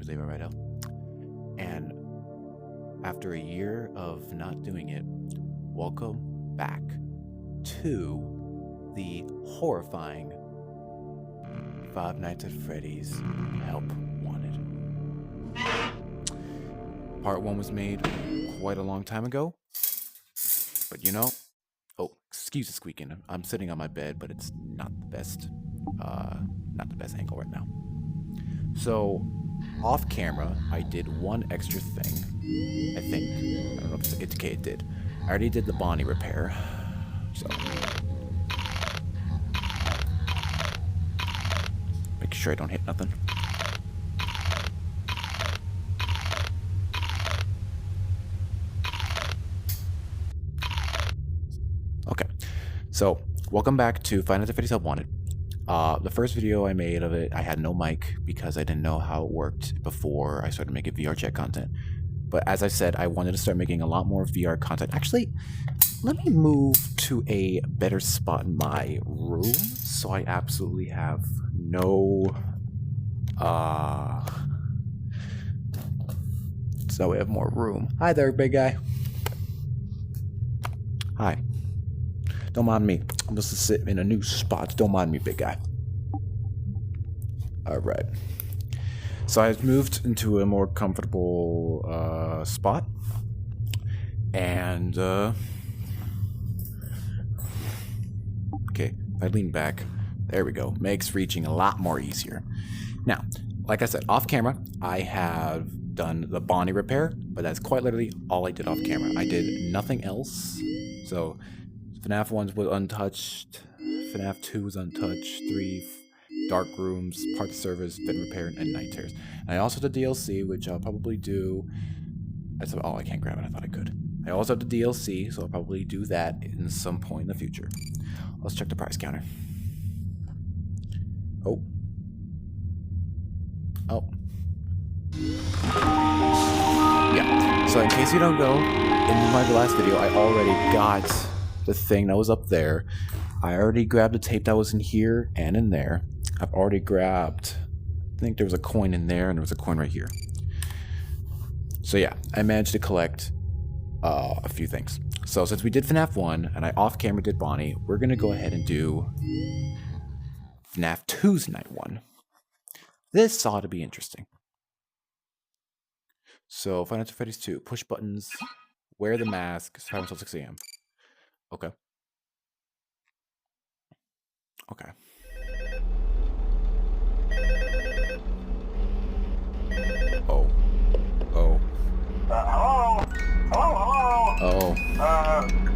leave it right out. And after a year of not doing it, welcome back to the horrifying Five Nights at Freddy's Help Wanted. Part 1 was made quite a long time ago, but you know, oh, excuse the squeaking. I'm sitting on my bed, but it's not the best angle right now. So, off camera, I did one extra thing, I think. I don't know if it's okay, it did. I already did the Bonnie repair, so. Make sure I don't hit nothing. Okay, so welcome back to Five Nights at Freddy's Help Wanted. The first video I made of it, I had no mic because I didn't know how it worked before I started making VR chat content. But as I said, I wanted to start making a lot more VR content. Actually, let me move to a better spot in my room so I absolutely have no... so we have more room. Hi there, big guy. Hi. Don't mind me. I'm just sitting in a new spot. Don't mind me, big guy. Alright. So I've moved into a more comfortable spot. And, okay, I lean back. There we go. Makes reaching a lot more easier. Now, like I said, off camera, I have done the Bonnie repair, but that's quite literally all I did off camera. I did nothing else. So, Fnaf 1 was untouched, Fnaf 2 was untouched, 3 dark rooms, part of service, vent repair, and night terrors. And I also did DLC, which I'll probably do. That's all. I can't grab it. I thought I could. I also have the DLC, so I'll probably do that in some point in the future. Let's check the price counter. Oh. Oh. Yeah. So in case you don't know, in my last video, I already got the thing that was up there. I already grabbed the tape that was in here and in there. I've already grabbed, I think there was a coin in there and there was a coin right here. So yeah, I managed to collect a few things. So since we did FNAF 1 and I off camera did Bonnie, we're gonna go ahead and do FNAF 2's Night 1. This ought to be interesting. So Five Nights at Freddy's 2, push buttons, wear the mask, 5 until 6 a.m. Okay. Okay. Oh. Oh. Hello? Hello? Oh.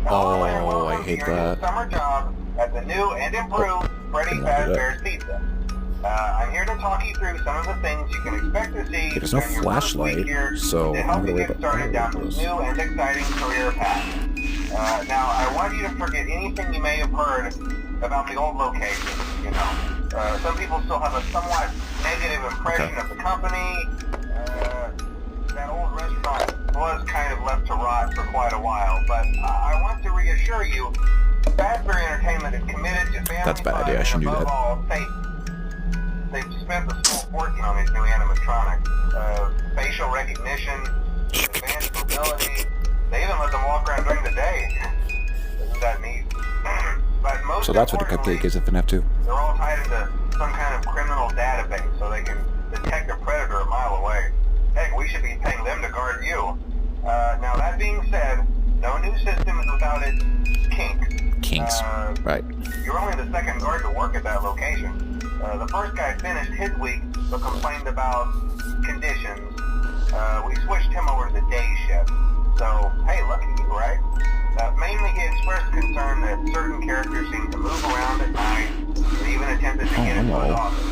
Oh, I hate that. Summer job at the new and improved Freddy Fazbear's Pizza. I'm here to talk you through some of the things you can expect to see. There's no flashlight, so to help you get started down this new and exciting career path. Now, I want you to forget anything you may have heard about the old location, you know. Some people still have a somewhat negative impression of the company. That old restaurant was kind of left to rot for quite a while, but I want to reassure you, Fazbear Entertainment is committed to family fun and above all, safety. They've spent a small fortune on these new animatronics. Facial recognition, advanced mobility. They even let them walk around during the day. Isn't that neat? But most so that's what the cupcake is at FNAF 2. They're all tied into some kind of criminal database so they can detect a predator a mile away. Heck, we should be paying them to guard you. Now that being said, no new system is without its kinks. Kinks, right. You're only the second guard to work at that location. The first guy finished his week but complained about conditions. We switched him over to the day shift. So, hey, lucky you, right? Mainly he expressed concern that certain characters seem to move around at night and even attempted to get into his office.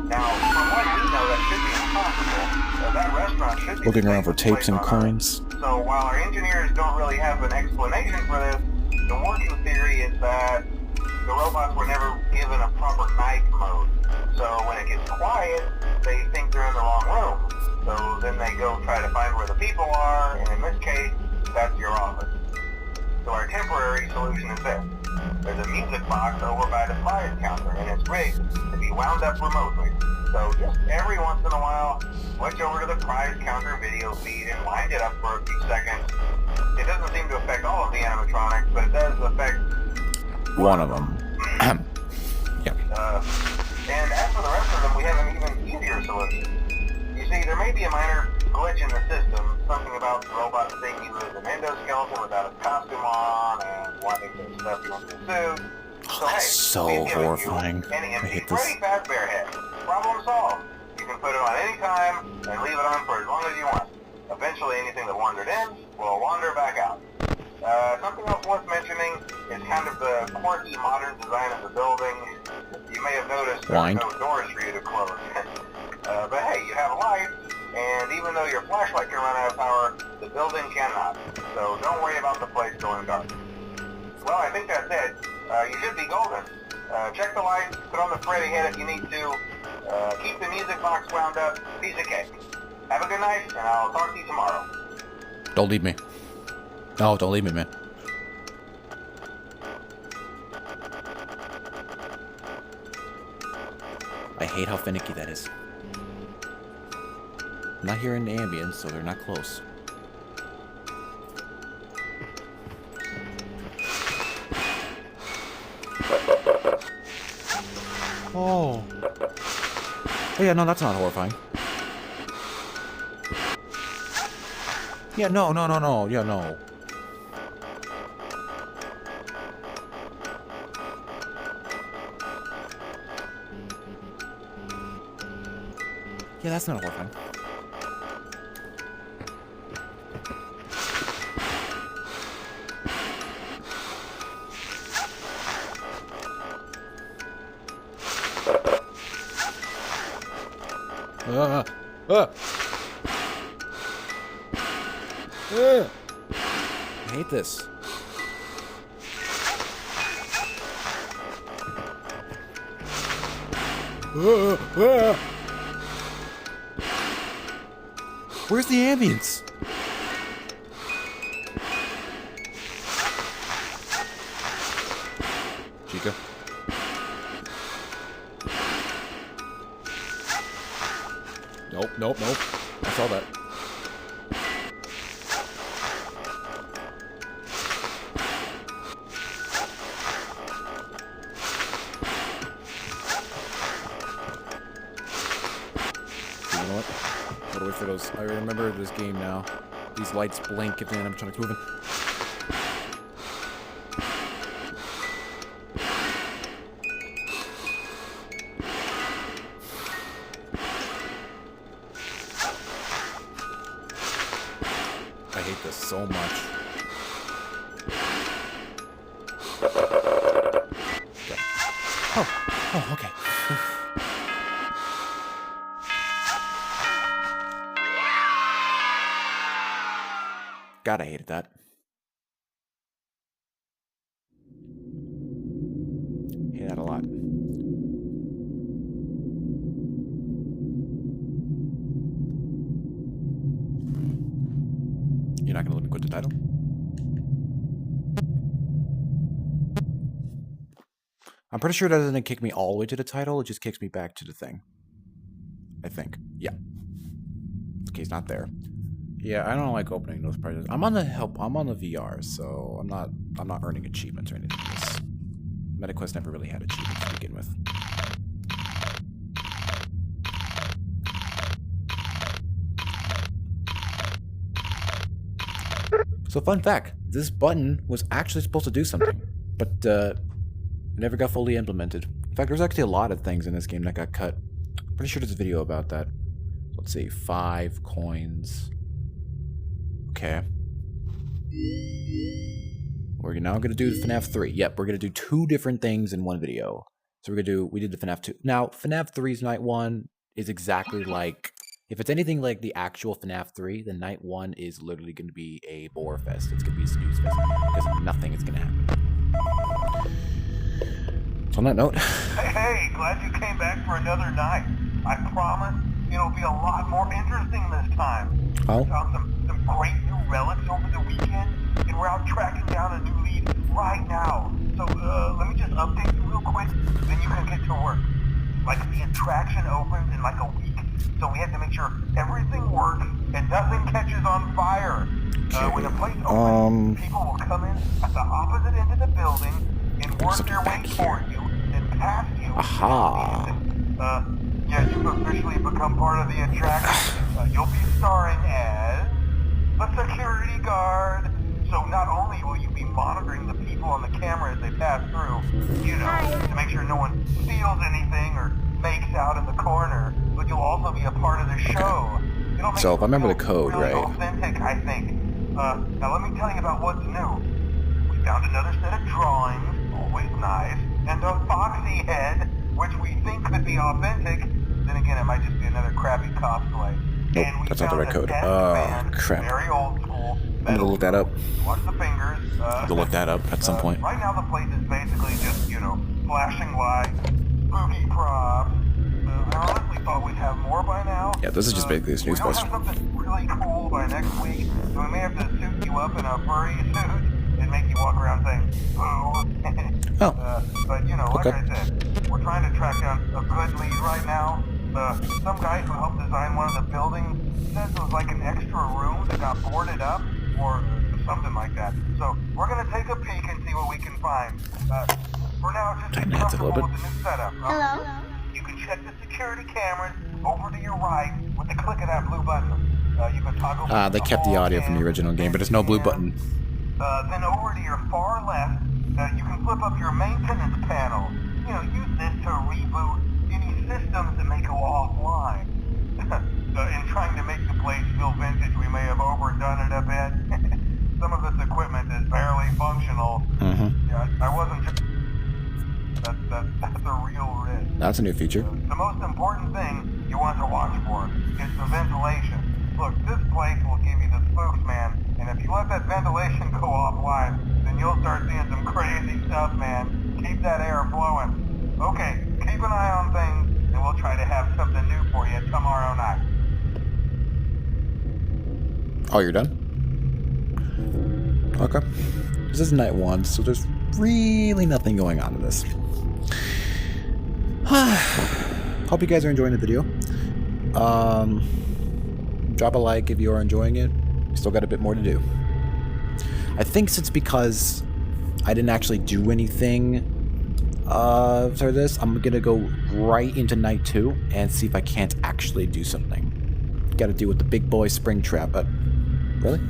Now, from what we know, that should be impossible. That restaurant should be looking around for tapes and coins. So while our engineers don't really have an explanation for this, the working theory is that the robots were never given a proper night mode. So when it gets quiet, they think they're in the wrong room. So then they go try to find where the people are, and in this case, that's your office. So our temporary solution is this. There's a music box over by the prize counter, and it's rigged to be be wound up remotely. So just every once in a while, switch over to the prize counter video feed and wind it up for a few seconds. It doesn't seem to affect all of the animatronics, but it does affect one of them. Yep. And as for the rest of them, we have an even easier solution. You see, there may be a minor glitch in the system, something about the robot thinking he was an endoskeleton without his costume on and wanting to stuff you into a suit. Oh, that's so horrifying. I hate this. Freddy Fazbear head. Problem solved. You can put it on any time and leave it on for as long as you want. Eventually, anything that wandered in will wander back out. Something else worth mentioning is kind of the quirky modern design of the building. You may have noticed there are no doors for you to close. But hey, you have a light, and even though your flashlight can run out of power, the building cannot. So don't worry about the place going dark. Well, I think that's it. You should be golden. Check the lights, put on the Freddy head if you need to. Keep the music box wound up. Piece of cake. Have a good night, and I'll talk to you tomorrow. Don't leave me. No, don't leave me, man. I hate how finicky that is. I'm not hearing the ambience, so they're not close. Oh. Oh yeah, no, that's not horrifying. Yeah, no. Yeah, no. Yeah, that's not horrifying. I hate this. Where's the ambience? Chica. Nope. I saw that. You know what? Gotta wait for those. I remember this game now. These lights blink if the animatronic's moving. I hate this so much. Okay. Oh, okay. God, I hated that. Hate that a lot. You're not gonna let me quit the title? I'm pretty sure that doesn't kick me all the way to the title, it just kicks me back to the thing. I think. Yeah. Okay, he's not there. Yeah, I don't like opening those prizes. I'm on the VR, so I'm not earning achievements or anything like this. MetaQuest never really had achievements to begin with. So fun fact, this button was actually supposed to do something, but it never got fully implemented. In fact, there's actually a lot of things in this game that got cut. I'm pretty sure there's a video about that. Let's see, 5 coins. Okay. We're now going to do the FNAF 3. Yep, we're going to do 2 different things in one video. So we did the FNAF 2. Now, FNAF 3's Night 1 is exactly like, if it's anything like the actual FNAF 3, then Night 1 is literally going to be a bore fest. It's going to be a snooze fest because nothing is going to happen. So on that note... Hey, glad you came back for another night. I promise it'll be a lot more interesting this time. Oh? We found some great new relics over the weekend, and we're out tracking down a new lead right now. So, let me just update you real quick, then you can get to work. Like traction opens in like a week, so we have to make sure everything works and nothing catches on fire. When the place opens, people will come in at the opposite end of the building and work their way toward you and past you. Aha. Yeah, you've officially become part of the attraction. You'll be starring as the security guard. So not only will you be monitoring the people on the camera as they pass through, you know, to make sure no one steals anything or makes out in the corner, but you'll also be a part of the show. It'll make So if I remember the code, really right? authentic, I think. Now let me tell you about what's new. We found another set of drawings, always nice, and a foxy head, which we think could be authentic. Then again, it might just be another crappy cosplay. Nope, And we that's not the found right code. a Oh, band, crap. very old school. I'm gonna look that up. Watch the fingers. I'm gonna look that up at some point. Right now the place is basically just, you know, flashing lights, spooky props. I honestly thought we'd have more by now. Yeah, this is just basically a snooze We don't fest. have something really cool by next week, so we may have to suit you up in a furry suit and make you walk around saying, boo. Oh. But, you know, like Okay. I said, we're trying to track down a good lead right now. Some guy who helped design one of the buildings says it was like an extra room that got boarded up, or something like that. So we're going to take a peek and see what we can find. For now, just Tighten be that a little comfortable bit. with the new setup. Hello? You can check the security cameras over to your right with the click of that blue button. You can toggle. They kept the audio from the original game, but there's no blue button. Then over to your far left, you can flip up your maintenance panel. You know, use this to reboot any systems that may go offline. In trying to make the place feel vintage, we may have overdone it a bit. Some of this equipment is barely functional. Yeah, I wasn't just... That's a real risk. That's a new feature. The most important thing you want to watch for is the ventilation. Look, this place will give you the spooks, man. And if you let that ventilation go offline, then you'll start seeing some crazy stuff, man. Keep that air flowing. Okay, keep an eye on things, and we'll try to have something new for you tomorrow night. Oh, you're done? Okay. This is night one, so there's really nothing going on in this. Hope you guys are enjoying the video. Drop a like if you are enjoying it. Still got a bit more to do. I think it's because I didn't actually do anything for this, I'm gonna go right into night 2 and see if I can't actually do something. Gotta deal with the big boy spring trap, but really?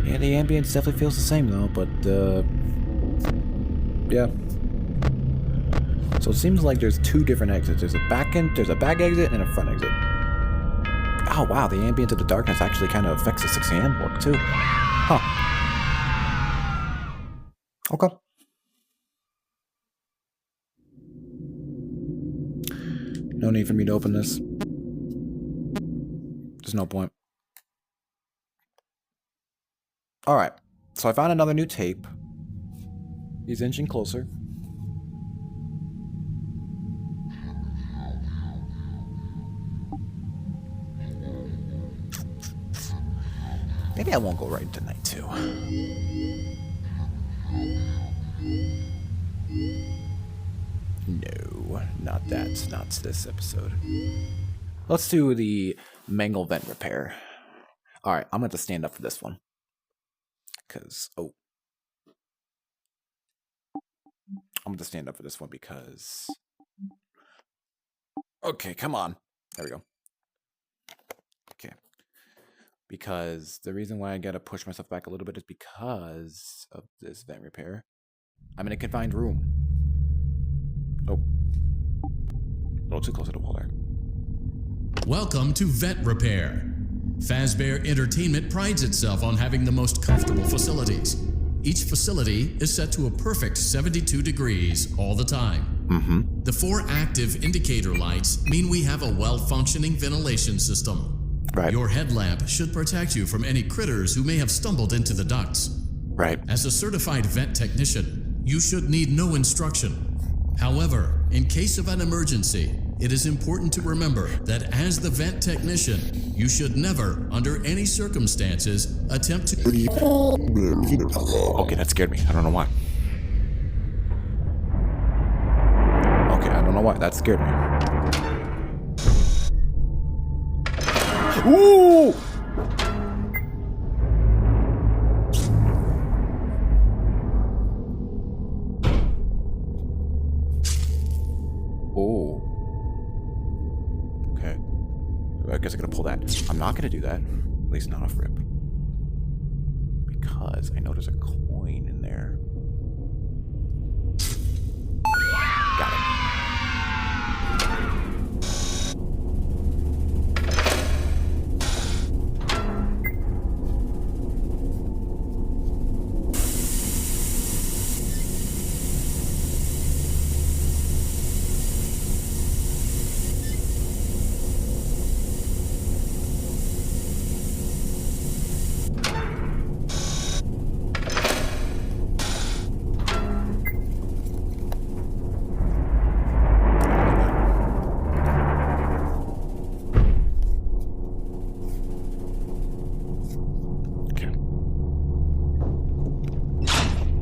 Yeah, the ambience definitely feels the same though, but yeah. So it seems like there's two different exits. There's a back exit and a front exit. Oh wow, the ambience of the darkness actually kind of affects the 6 a.m. work too. Huh. Okay. No need for me to open this. There's no point. Alright, so I found another new tape. He's inching closer. Maybe I won't go right into night 2. No, not that. Not this episode. Let's do the mangle vent repair. Alright, I'm going to have to stand up for this one. Because, I'm going to stand up for this one because... Okay, come on. There we go. Okay. Because the reason why I got to push myself back a little bit is because of this vent repair. I'm in a confined room. Oh. A little too close to the wall there. Welcome to Vet Repair. Fazbear Entertainment prides itself on having the most comfortable facilities. Each facility is set to a perfect 72 degrees all the time. The 4 active indicator lights mean we have a well-functioning ventilation system. Right. Your headlamp should protect you from any critters who may have stumbled into the ducts. Right. As a certified vent technician, you should need no instruction. However, in case of an emergency, it is important to remember that as the vent technician, you should never, under any circumstances, attempt to... Okay, that scared me. I don't know why. Okay, I don't know why. That scared me. Ooh! Oh. Okay. I guess I gotta pull that. I'm not gonna do that. At least not off rip. Because I know there's a coin in there. Got it.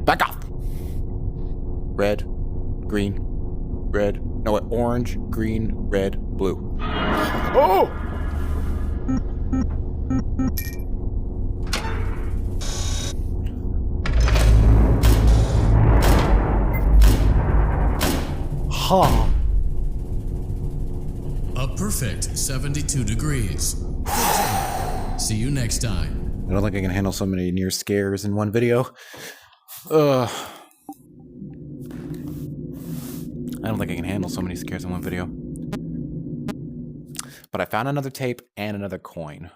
Back off! Red, green, red. No, wait, orange, green, red, blue. Oh! Ha! A perfect 72 degrees. Good job. See you next time. I don't think I can handle so many near scares in one video. I don't think I can handle so many scares in one video. But I found another tape and another coin.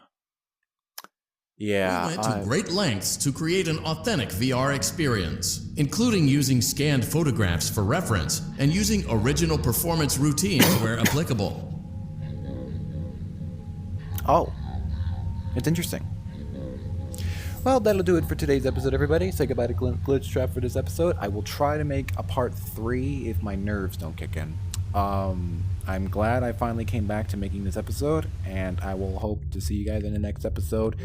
Yeah. We went to great lengths to create an authentic VR experience, including using scanned photographs for reference and using original performance routines where applicable. Oh. It's interesting. Well, that'll do it for today's episode, everybody. Say goodbye to Glitch Trap for this episode. I will try to make a part 3 if my nerves don't kick in. I'm glad I finally came back to making this episode, and I will hope to see you guys in the next episode.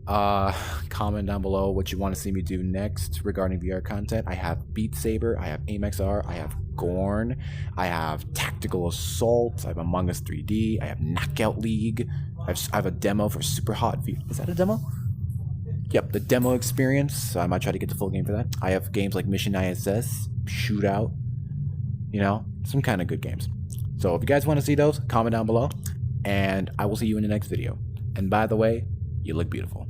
Comment down below what you want to see me do next regarding VR content. I have Beat Saber, I have Aim XR, I have Gorn, I have Tactical Assault, I have Among Us 3D, I have Knockout League, I have a demo for Super Hot V. Is that a demo? Yep, the demo experience. I might try to get the full game for that. I have games like Mission ISS, Shootout, you know, some kind of good games. So if you guys want to see those, comment down below, and I will see you in the next video. And by the way, you look beautiful.